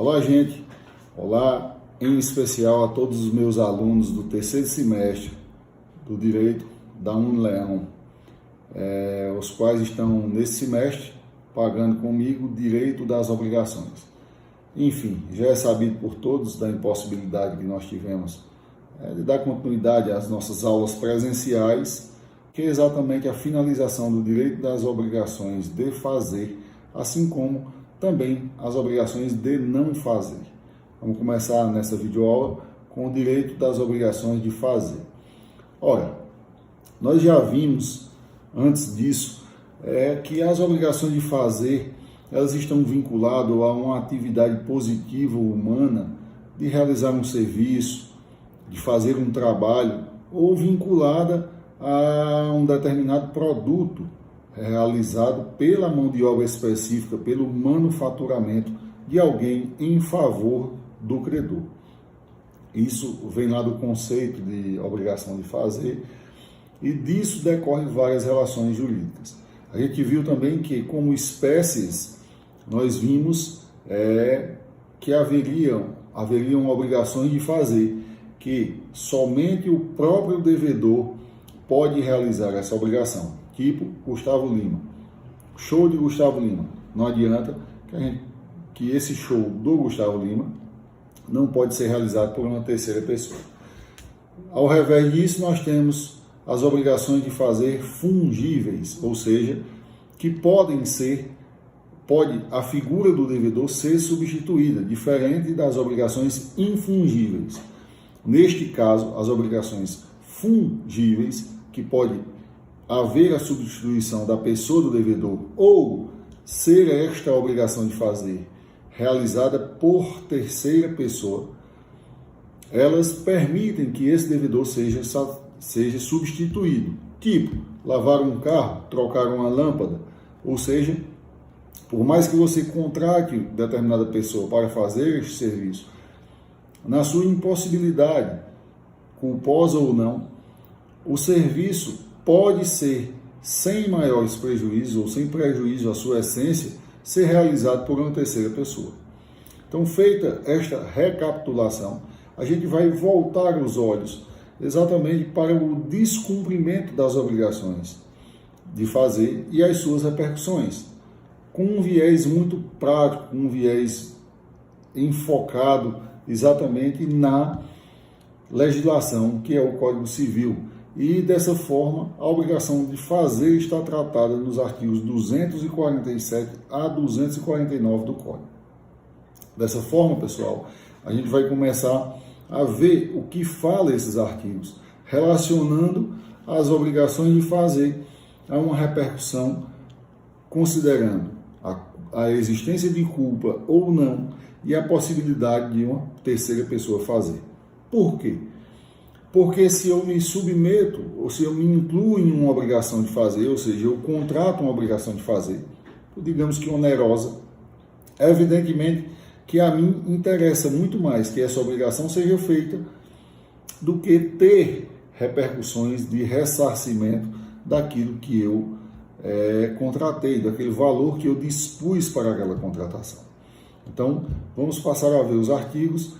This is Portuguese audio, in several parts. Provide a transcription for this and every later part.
Olá, gente. Olá, em especial a todos os meus alunos do terceiro semestre do Direito da Unileão, os quais estão nesse semestre pagando comigo o direito das obrigações. Enfim, já é sabido por todos da impossibilidade que nós tivemos de dar continuidade às nossas aulas presenciais, que é exatamente a finalização do direito das obrigações de fazer, assim como também as obrigações de não fazer. Vamos começar nessa videoaula com o direito das obrigações de fazer. Ora, nós já vimos antes disso que as obrigações de fazer, elas estão vinculadas a uma atividade positiva humana de realizar um serviço, de fazer um trabalho, ou vinculada a um determinado produto realizado pela mão de obra específica, pelo manufaturamento de alguém em favor do credor. Isso vem lá do conceito de obrigação de fazer, e disso decorrem várias relações jurídicas. A gente viu também que, como espécies, nós vimos que haveriam obrigações de fazer, que somente o próprio devedor pode realizar essa obrigação, tipo Gustavo Lima. Show de Gustavo Lima. Não adianta que esse show do Gustavo Lima não pode ser realizado por uma terceira pessoa. Ao revés disso, nós temos as obrigações de fazer fungíveis, ou seja, que pode a figura do devedor ser substituída, diferente das obrigações infungíveis. Neste caso, as obrigações fungíveis, que pode haver a substituição da pessoa do devedor ou ser esta obrigação de fazer realizada por terceira pessoa, elas permitem que esse devedor seja substituído. Tipo, lavar um carro, trocar uma lâmpada, ou seja, por mais que você contrate determinada pessoa para fazer este serviço, na sua impossibilidade, culposa ou não, o serviço pode ser, sem maiores prejuízos ou sem prejuízo à sua essência, ser realizado por uma terceira pessoa. Então, feita esta recapitulação, a gente vai voltar os olhos exatamente para o descumprimento das obrigações de fazer e as suas repercussões, com um viés muito prático, um viés enfocado exatamente na legislação, que é o Código Civil. E, dessa forma, a obrigação de fazer está tratada nos artigos 247 a 249 do Código. Dessa forma, pessoal, a gente vai começar a ver o que fala esses artigos, relacionando as obrigações de fazer a uma repercussão, considerando a existência de culpa ou não e a possibilidade de uma terceira pessoa fazer. Por quê? Porque se eu me submeto, ou se eu me incluo em uma obrigação de fazer, ou seja, eu contrato uma obrigação de fazer, digamos que onerosa, evidentemente que a mim interessa muito mais que essa obrigação seja feita do que ter repercussões de ressarcimento daquilo que eu contratei, daquele valor que eu dispus para aquela contratação. Então, vamos passar a ver os artigos,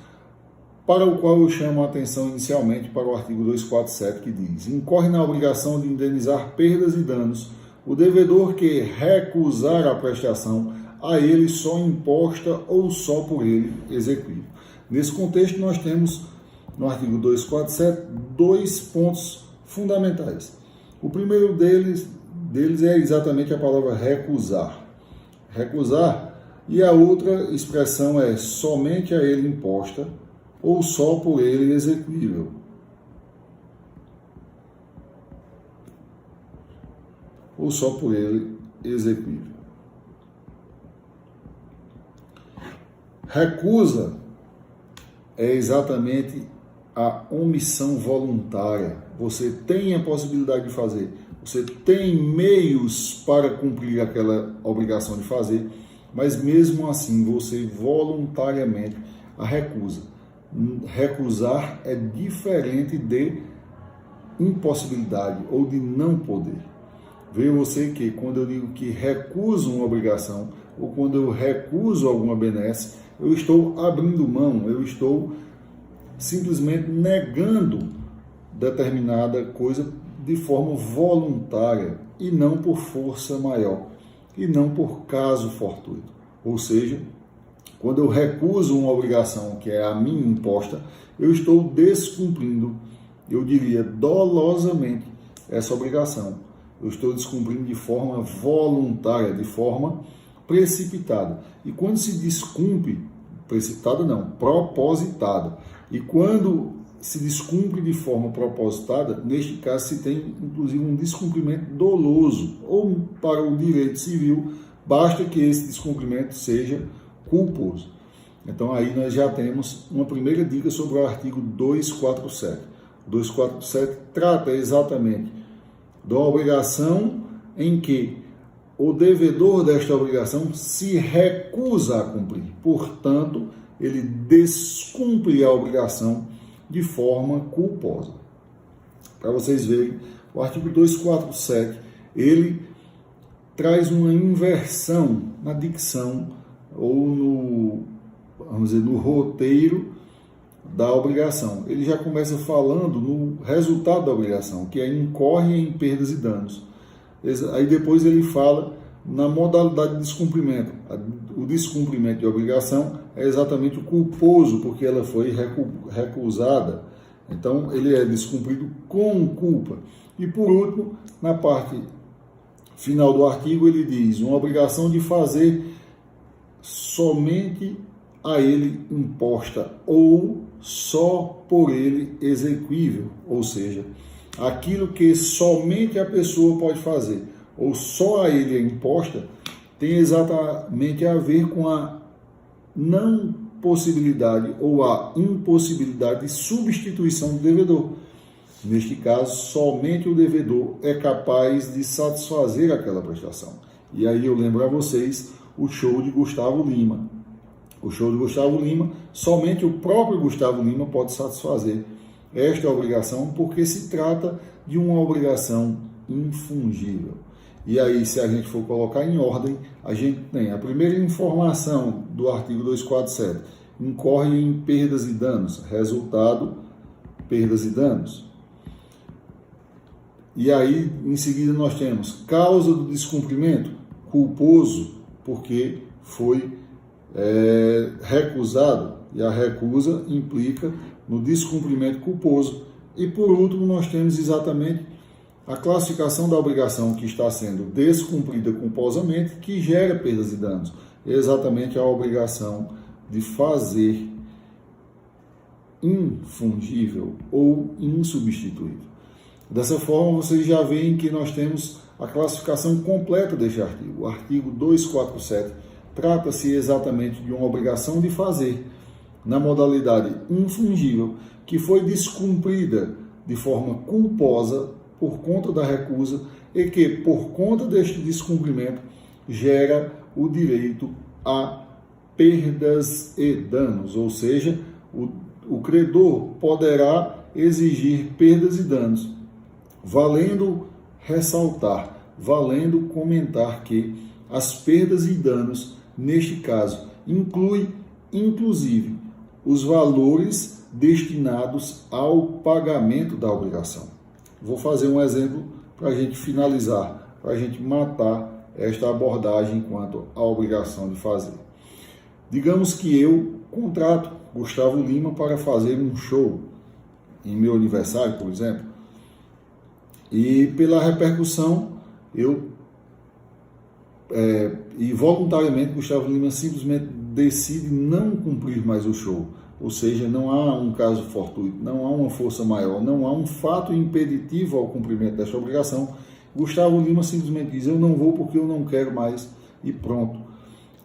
para o qual eu chamo a atenção inicialmente para o artigo 247, que diz: incorre na obrigação de indenizar perdas e danos o devedor que recusar a prestação a ele só imposta ou só por ele exequível. Nesse contexto, nós temos, no artigo 247, dois pontos fundamentais. O primeiro deles é exatamente a palavra recusar. Recusar, e a outra expressão é somente a ele imposta ou só por ele exequível. Ou só por ele exequível. Recusa é exatamente a omissão voluntária. Você tem a possibilidade de fazer, você tem meios para cumprir aquela obrigação de fazer, mas mesmo assim você voluntariamente a recusa. Recusar é diferente de impossibilidade ou de não poder. Veja você que quando eu digo que recuso uma obrigação ou quando eu recuso alguma benesse, eu estou abrindo mão, eu estou simplesmente negando determinada coisa de forma voluntária e não por força maior, e não por caso fortuito. Ou seja, quando eu recuso uma obrigação que é a mim imposta, eu estou descumprindo, eu diria dolosamente, essa obrigação. Eu estou descumprindo de forma voluntária, de forma precipitada. E quando se descumpre, precipitada não, propositada. E quando se descumpre de forma propositada, neste caso se tem inclusive um descumprimento doloso, ou para o direito civil, basta que esse descumprimento seja culposo. Então aí nós já temos uma primeira dica sobre o artigo 247. O 247 trata exatamente da obrigação em que o devedor desta obrigação se recusa a cumprir. Portanto, ele descumpre a obrigação de forma culposa. Para vocês verem, o artigo 247, ele traz uma inversão na dicção ou no roteiro da obrigação. Ele já começa falando no resultado da obrigação, que é incorre em perdas e danos. Aí depois ele fala na modalidade de descumprimento. O descumprimento de obrigação é exatamente o culposo, porque ela foi recusada. Então, ele é descumprido com culpa. E, por último, na parte final do artigo, ele diz uma obrigação de fazer somente a ele imposta ou só por ele exequível, ou seja, aquilo que somente a pessoa pode fazer ou só a ele é imposta, tem exatamente a ver com a não possibilidade ou a impossibilidade de substituição do devedor. Neste caso, somente o devedor é capaz de satisfazer aquela prestação. E aí eu lembro a vocês o show de Gustavo Lima. O show de Gustavo Lima, somente o próprio Gustavo Lima pode satisfazer esta obrigação, porque se trata de uma obrigação infungível. E aí, se a gente for colocar em ordem, a gente tem a primeira informação do artigo 247, incorre em perdas e danos, resultado, perdas e danos. E aí, em seguida, nós temos causa do descumprimento, culposo, porque foi recusado, e a recusa implica no descumprimento culposo. E por último, nós temos exatamente a classificação da obrigação que está sendo descumprida culposamente, que gera perdas e danos. É exatamente a obrigação de fazer infungível ou insubstituível. Dessa forma, vocês já veem que nós temos a classificação completa deste artigo. O artigo 247 trata-se exatamente de uma obrigação de fazer, na modalidade infungível, que foi descumprida de forma culposa por conta da recusa e que, por conta deste descumprimento, gera o direito a perdas e danos, ou seja, o credor poderá exigir perdas e danos, valendo ressaltar, valendo comentar que as perdas e danos, neste caso, inclui, inclusive, os valores destinados ao pagamento da obrigação. Vou fazer um exemplo para a gente finalizar, para a gente matar esta abordagem quanto à obrigação de fazer. Digamos que eu contrato Gustavo Lima para fazer um show em meu aniversário, por exemplo, e pela repercussão e voluntariamente Gustavo Lima simplesmente decide não cumprir mais o show. Ou seja, não há um caso fortuito, não há uma força maior, não há um fato impeditivo ao cumprimento desta obrigação. Gustavo Lima simplesmente diz, eu não vou porque eu não quero mais e pronto.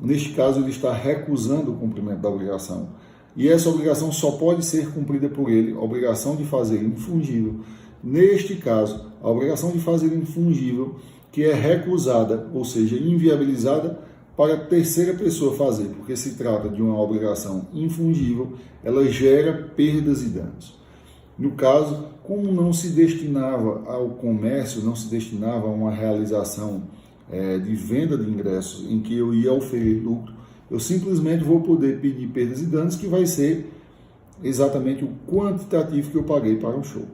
Neste caso, ele está recusando o cumprimento da obrigação. E essa obrigação só pode ser cumprida por ele, a obrigação de fazer infungível. Neste caso, a obrigação de fazer infungível, que é recusada, ou seja, inviabilizada, para a terceira pessoa fazer, porque se trata de uma obrigação infungível, ela gera perdas e danos. No caso, como não se destinava ao comércio, não se destinava a uma realização de venda de ingressos em que eu ia oferir lucro, Eu simplesmente vou poder pedir perdas e danos, que vai ser exatamente o quantitativo que eu paguei para um show.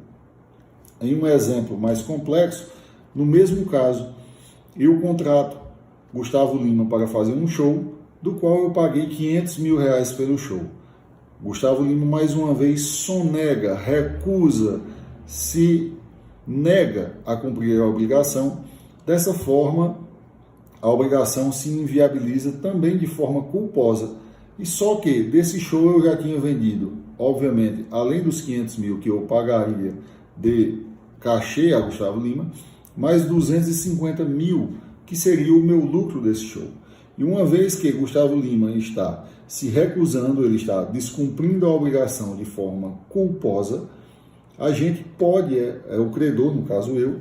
Em um exemplo mais complexo, no mesmo caso, eu contrato Gustavo Lima para fazer um show, do qual eu paguei R$500 mil pelo show. Gustavo Lima, mais uma vez, sonega, recusa, se nega a cumprir a obrigação. Dessa forma, a obrigação se inviabiliza também de forma culposa. E só que desse show eu já tinha vendido, obviamente, além dos 500 mil que eu pagaria de cachê a Gustavo Lima, mais 250 mil, que seria o meu lucro desse show. E uma vez que Gustavo Lima está se recusando, ele está descumprindo a obrigação de forma culposa, a gente pode, o credor, no caso eu,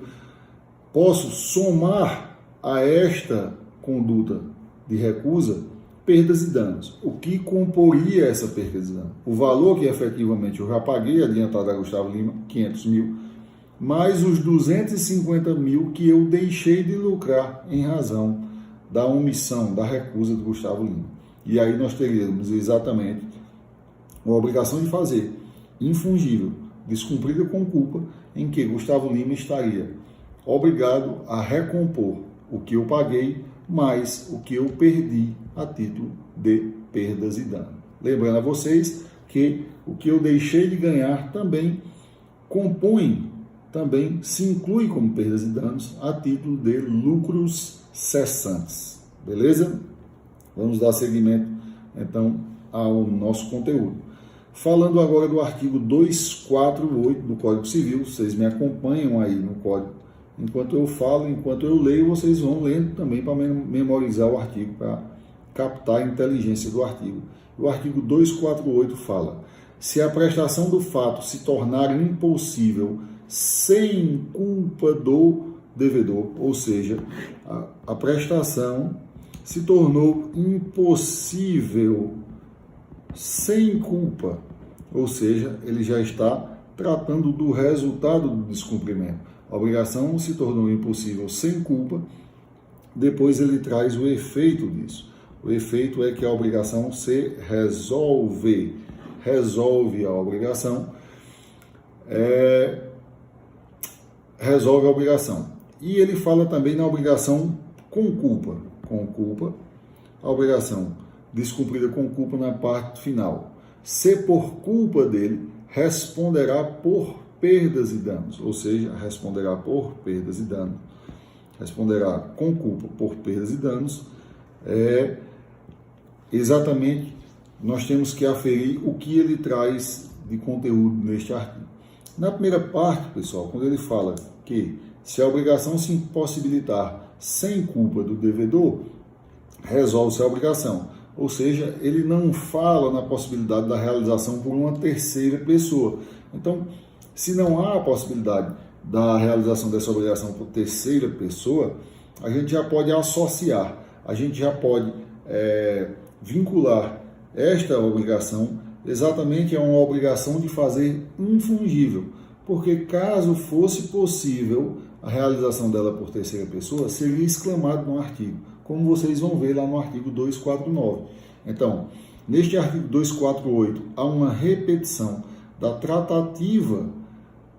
posso somar a esta conduta de recusa perdas e danos. O que comporia essa perda e danos? O valor que efetivamente eu já paguei adiantado a Gustavo Lima, 500 mil, mais os 250 mil que eu deixei de lucrar em razão da omissão, da recusa do Gustavo Lima. E aí nós teríamos exatamente a obrigação de fazer infungível, descumprida com culpa, em que Gustavo Lima estaria obrigado a recompor o que eu paguei mais o que eu perdi a título de perdas e danos. Lembrando a vocês que o que eu deixei de ganhar também se inclui como perdas e danos a título de lucros cessantes. Beleza? Vamos dar seguimento, então, ao nosso conteúdo. Falando agora do artigo 248 do Código Civil, vocês me acompanham aí no Código. Enquanto eu falo, enquanto eu leio, vocês vão lendo também para memorizar o artigo, para captar a inteligência do artigo. O artigo 248 fala: se a prestação do fato se tornar impossível sem culpa do devedor, ou seja, a prestação se tornou impossível sem culpa, ou seja, ele já está tratando do resultado do descumprimento. A obrigação se tornou impossível sem culpa, depois ele traz o efeito disso. O efeito é que a obrigação se resolve a obrigação, resolve a obrigação. E ele fala também na obrigação com culpa, a obrigação descumprida com culpa na parte final. Se por culpa dele, responderá por perdas e danos, ou seja, responderá por perdas e danos, responderá com culpa por perdas e danos. Exatamente, nós temos que aferir o que ele traz de conteúdo neste artigo. Na primeira parte, pessoal, quando ele fala que se a obrigação se impossibilitar sem culpa do devedor, resolve-se a obrigação. Ou seja, ele não fala na possibilidade da realização por uma terceira pessoa. Então, se não há a possibilidade da realização dessa obrigação por terceira pessoa, a gente já pode associar, a gente já pode vincular esta obrigação exatamente a uma obrigação de fazer infungível, porque caso fosse possível a realização dela por terceira pessoa, seria exclamado no artigo, como vocês vão ver lá no artigo 249. Então, neste artigo 248, há uma repetição da tratativa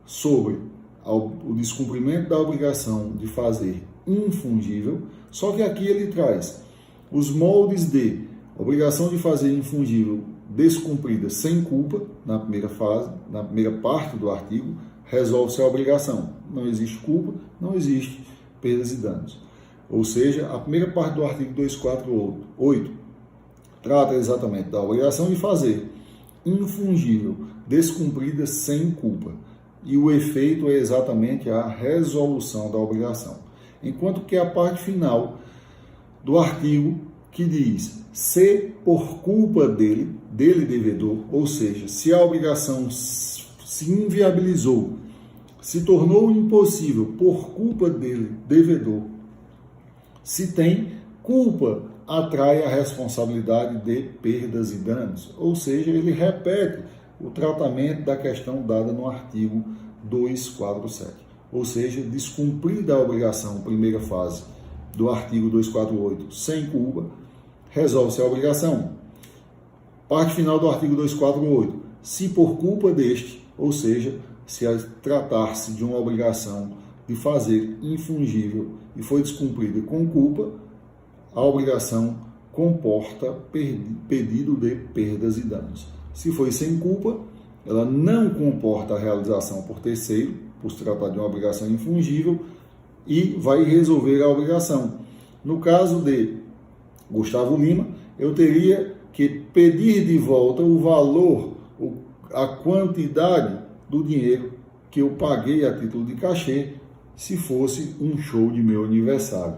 sobre o descumprimento da obrigação de fazer infungível, só que aqui ele traz os moldes de obrigação de fazer infungível descumprida sem culpa, na primeira fase, na primeira parte do artigo, resolve-se a obrigação. Não existe culpa, não existe perdas e danos. Ou seja, a primeira parte do artigo 248 trata exatamente da obrigação de fazer infungível descumprida sem culpa. E o efeito é exatamente a resolução da obrigação. Enquanto que a parte final do artigo que diz: se por culpa dele devedor, ou seja, se a obrigação se inviabilizou, se tornou impossível por culpa dele, devedor, se tem culpa, atrai a responsabilidade de perdas e danos. Ou seja, ele repete o tratamento da questão dada no artigo 247. Ou seja, descumprida a obrigação, primeira fase do artigo 248, sem culpa, resolve-se a obrigação. Parte final do artigo 248. Se por culpa deste, ou seja, se tratar-se de uma obrigação de fazer infungível e foi descumprida com culpa, a obrigação comporta pedido de perdas e danos. Se foi sem culpa, ela não comporta a realização por terceiro, por se tratar de uma obrigação infungível, e vai resolver a obrigação. No caso de Gustavo Lima, eu teria que pedir de volta o valor, a quantidade do dinheiro que eu paguei a título de cachê se fosse um show de meu aniversário.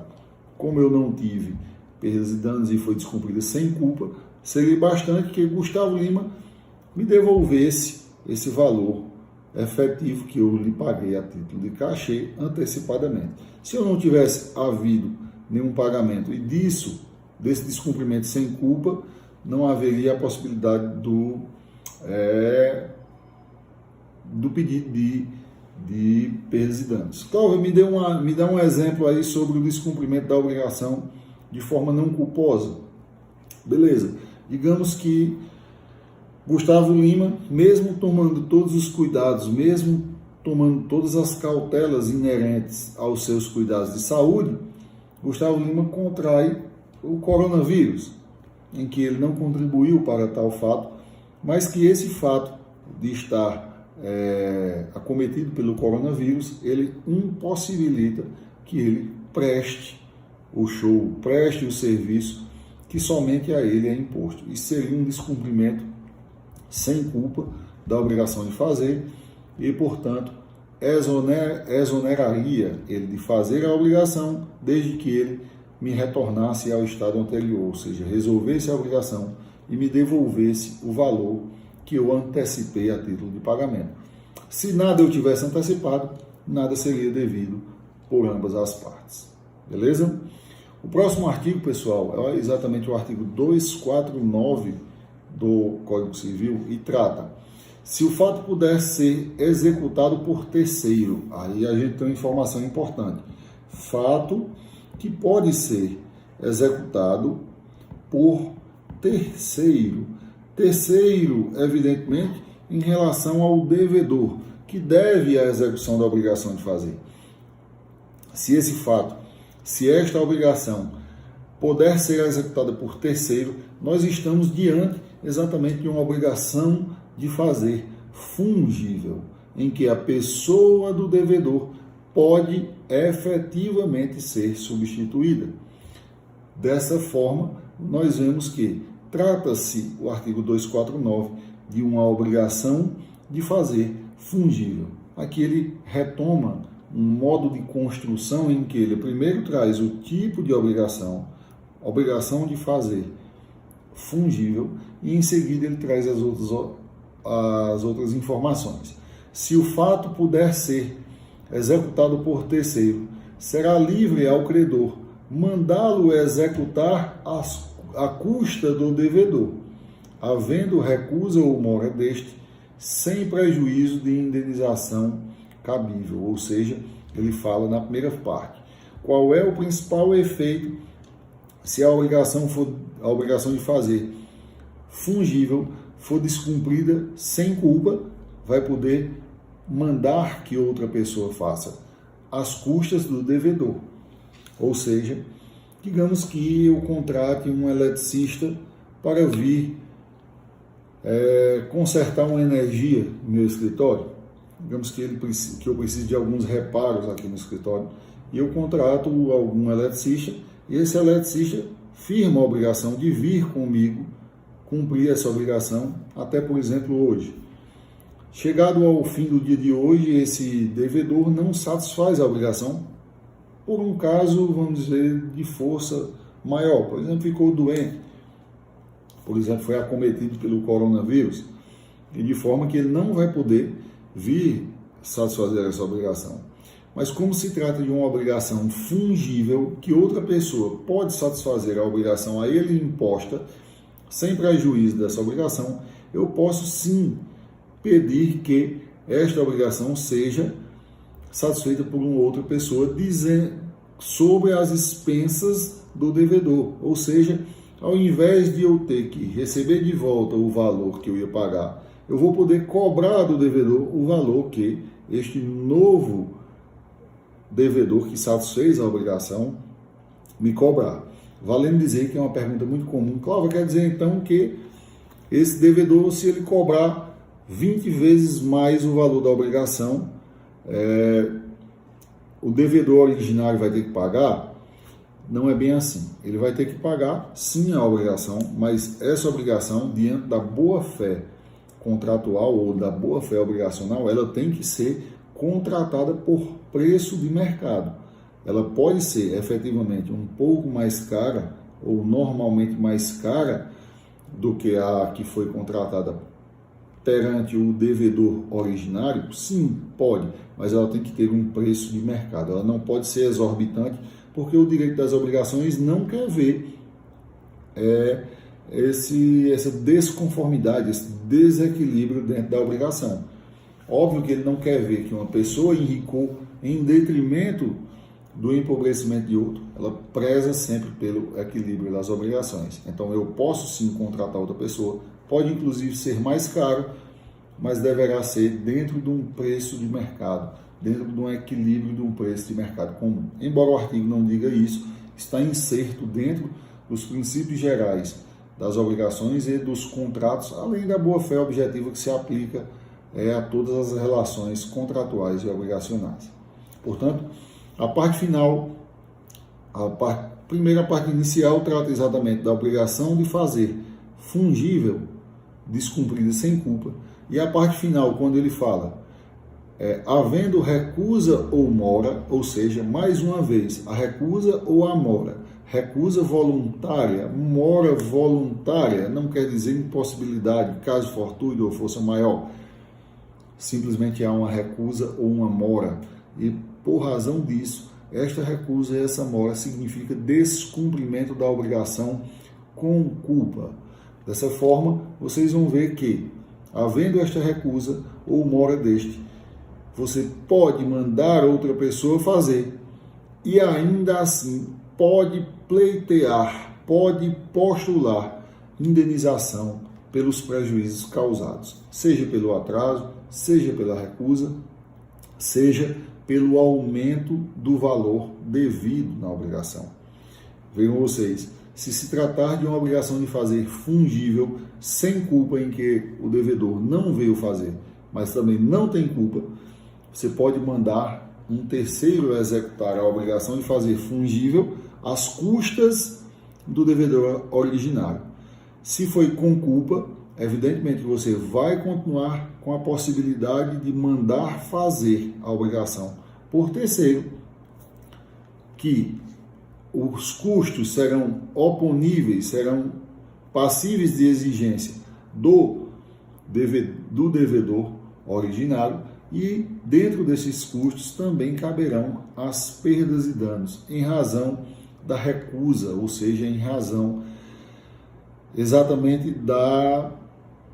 Como eu não tive perdas e danos e foi descumprida sem culpa, seria bastante que Gustavo Lima me devolvesse esse valor efetivo que eu lhe paguei a título de cachê antecipadamente. Se eu não tivesse havido nenhum pagamento e desse descumprimento sem culpa, não haveria a possibilidade do pedido de perdas e danos. Cláudio, me dá um exemplo aí sobre o descumprimento da obrigação de forma não culposa. Beleza. Digamos que Gustavo Lima, mesmo tomando todos os cuidados, mesmo tomando todas as cautelas inerentes aos seus cuidados de saúde, Gustavo Lima contrai o coronavírus, em que ele não contribuiu para tal fato, mas que esse fato de estar acometido pelo coronavírus, ele impossibilita que ele preste o show, preste o serviço que somente a ele é imposto. Isso seria um descumprimento sem culpa da obrigação de fazer e, portanto, exoneraria ele de fazer a obrigação desde que ele me retornasse ao estado anterior, ou seja, resolvesse a obrigação e me devolvesse o valor que eu antecipei a título de pagamento. Se nada eu tivesse antecipado, nada seria devido por ambas as partes. Beleza? O próximo artigo, pessoal, é exatamente o artigo 249 do Código Civil e trata: se o fato puder ser executado por terceiro, aí a gente tem uma informação importante. Fato que pode ser executado por terceiro. Terceiro, evidentemente, em relação ao devedor, que deve a execução da obrigação de fazer. Se esta obrigação puder ser executada por terceiro, nós estamos diante exatamente de uma obrigação de fazer fungível, em que a pessoa do devedor pode efetivamente ser substituída. Dessa forma, nós vemos que trata-se, o artigo 249, de uma obrigação de fazer fungível. Aqui ele retoma um modo de construção em que ele primeiro traz o tipo de obrigação de fazer fungível, e em seguida ele traz as outras informações. Se o fato puder ser executado por terceiro, será livre ao credor mandá-lo executar à custa do devedor, havendo recusa ou mora deste, sem prejuízo de indenização cabível. Ou seja, ele fala na primeira parte. Qual é o principal efeito se a obrigação de fazer fungível for descumprida sem culpa? Vai poder mandar que outra pessoa faça às custas do devedor. Ou seja, digamos que eu contrate um eletricista para vir consertar uma energia no meu escritório. Digamos que eu preciso de alguns reparos aqui no escritório e eu contrato algum eletricista e esse eletricista firma a obrigação de vir comigo cumprir essa obrigação até, por exemplo, hoje. Chegado ao fim do dia de hoje, esse devedor não satisfaz a obrigação por um caso, vamos dizer, de força maior. Por exemplo, ficou doente, por exemplo, foi acometido pelo coronavírus, e de forma que ele não vai poder vir satisfazer essa obrigação. Mas como se trata de uma obrigação fungível, que outra pessoa pode satisfazer a obrigação a ele imposta, sem prejuízo dessa obrigação, eu posso sim pedir que esta obrigação seja satisfeita por uma outra pessoa, sobre as expensas do devedor. Ou seja, ao invés de eu ter que receber de volta o valor que eu ia pagar, eu vou poder cobrar do devedor o valor que este novo devedor que satisfez a obrigação me cobrar. Valendo dizer que é uma pergunta muito comum. Cláudio, quer dizer então que esse devedor, se ele cobrar 20 vezes mais o valor da obrigação, o devedor originário vai ter que pagar? Não é bem assim. Ele vai ter que pagar, sim, a obrigação, mas essa obrigação, diante da boa-fé contratual ou da boa-fé obrigacional, ela tem que ser contratada por preço de mercado. Ela pode ser efetivamente um pouco mais cara ou normalmente mais cara do que a que foi contratada perante o devedor originário? Sim, pode, mas ela tem que ter um preço de mercado. Ela não pode ser exorbitante, porque o direito das obrigações não quer ver essa desconformidade, esse desequilíbrio dentro da obrigação. Óbvio que ele não quer ver que uma pessoa enricou em detrimento do empobrecimento de outro. Ela preza sempre pelo equilíbrio das obrigações. Então eu posso sim contratar outra pessoa, pode inclusive ser mais caro, mas deverá ser dentro de um preço de mercado, dentro de um equilíbrio de um preço de mercado comum. Embora o artigo não diga isso, está inserto dentro dos princípios gerais das obrigações e dos contratos, além da boa-fé objetiva que se aplica a todas as relações contratuais e obrigacionais. Portanto, a parte final, primeira parte inicial trata exatamente da obrigação de fazer fungível, descumprida sem culpa, e a parte final, quando ele fala havendo recusa ou mora, ou seja, mais uma vez, a recusa ou a mora, recusa voluntária, mora voluntária, não quer dizer impossibilidade, caso fortuito ou força maior, simplesmente há uma recusa ou uma mora, e por razão disso, esta recusa e essa mora significa descumprimento da obrigação com culpa. Dessa forma, vocês vão ver que, havendo esta recusa ou mora deste, você pode mandar outra pessoa fazer e ainda assim pode pleitear, pode postular indenização pelos prejuízos causados, seja pelo atraso, seja pela recusa, seja pelo aumento do valor devido na obrigação. Vejam vocês, se se tratar de uma obrigação de fazer fungível sem culpa em que o devedor não veio fazer, mas também não tem culpa, você pode mandar um terceiro executar a obrigação de fazer fungível às custas do devedor originário. Se foi com culpa, evidentemente você vai continuar com a possibilidade de mandar fazer a obrigação por terceiro, que os custos serão oponíveis, serão passíveis de exigência do devedor originário, e dentro desses custos também caberão as perdas e danos em razão da recusa, ou seja, em razão exatamente da,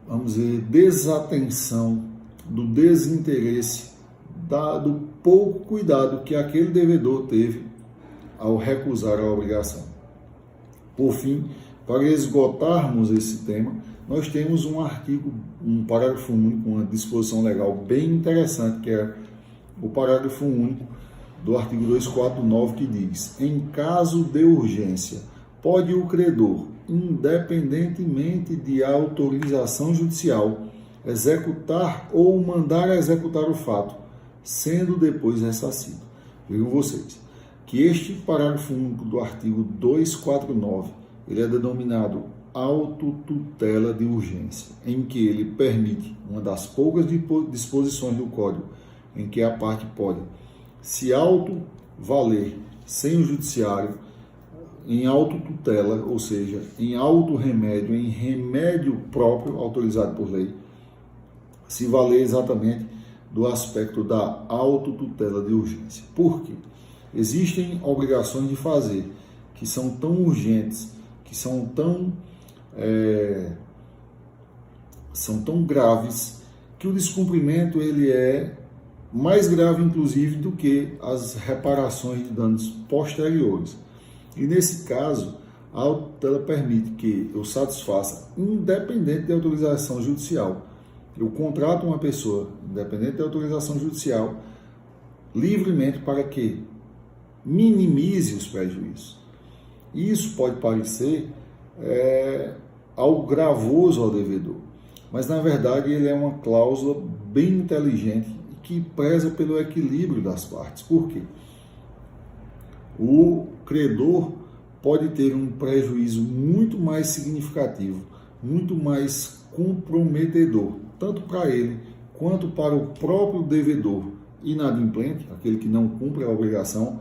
vamos dizer, desatenção, do desinteresse, do pouco cuidado que aquele devedor teve ao recusar a obrigação. Por fim, para esgotarmos esse tema, nós temos um artigo, um parágrafo único, uma disposição legal bem interessante, que é o parágrafo único do artigo 249, que diz: em caso de urgência, pode o credor, independentemente de autorização judicial, executar ou mandar executar o fato, sendo depois ressarcido. Vejam vocês que este parágrafo único do artigo 249, ele é denominado autotutela de urgência, em que ele permite, uma das poucas disposições do Código, em que a parte pode se auto-valer sem o judiciário, em autotutela, ou seja, em auto-remédio, em remédio próprio, autorizado por lei, se valer exatamente do aspecto da autotutela de urgência. Por quê? Existem obrigações de fazer que são tão urgentes, que são tão graves, que o descumprimento ele é mais grave, inclusive, do que as reparações de danos posteriores. E nesse caso, A autotutela permite que eu satisfaça, independente de autorização judicial. Eu contrato uma pessoa, independente de autorização judicial, livremente para que minimize os prejuízos. Isso pode parecer algo gravoso ao devedor, mas na verdade ele é uma cláusula bem inteligente e que preza pelo equilíbrio das partes. Por quê? O credor pode ter um prejuízo muito mais significativo, muito mais comprometedor, tanto para ele quanto para o próprio devedor inadimplente, aquele que não cumpre a obrigação,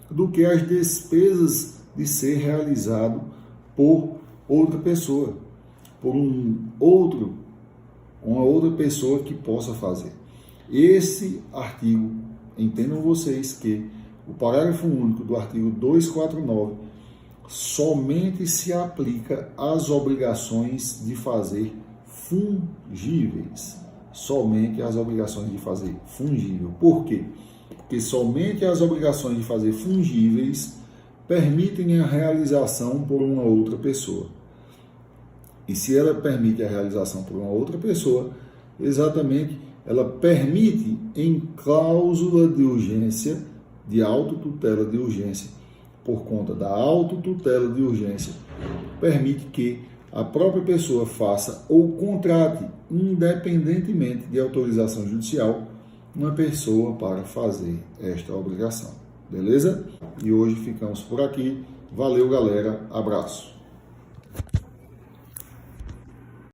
do que as despesas de ser realizado por outra pessoa, por uma outra pessoa que possa fazer. Esse artigo, entendam vocês que o parágrafo único do artigo 249 somente se aplica às obrigações de fazer fungíveis. Somente às obrigações de fazer fungível. Por quê? Porque somente as obrigações de fazer fungíveis permitem a realização por uma outra pessoa. E se ela permite a realização por uma outra pessoa, exatamente, ela permite em cláusula de urgência, de autotutela de urgência, por conta da autotutela de urgência, permite que a própria pessoa faça ou contrate, independentemente de autorização judicial, uma pessoa para fazer esta obrigação. Beleza? E hoje ficamos por aqui. Valeu, galera. Abraço.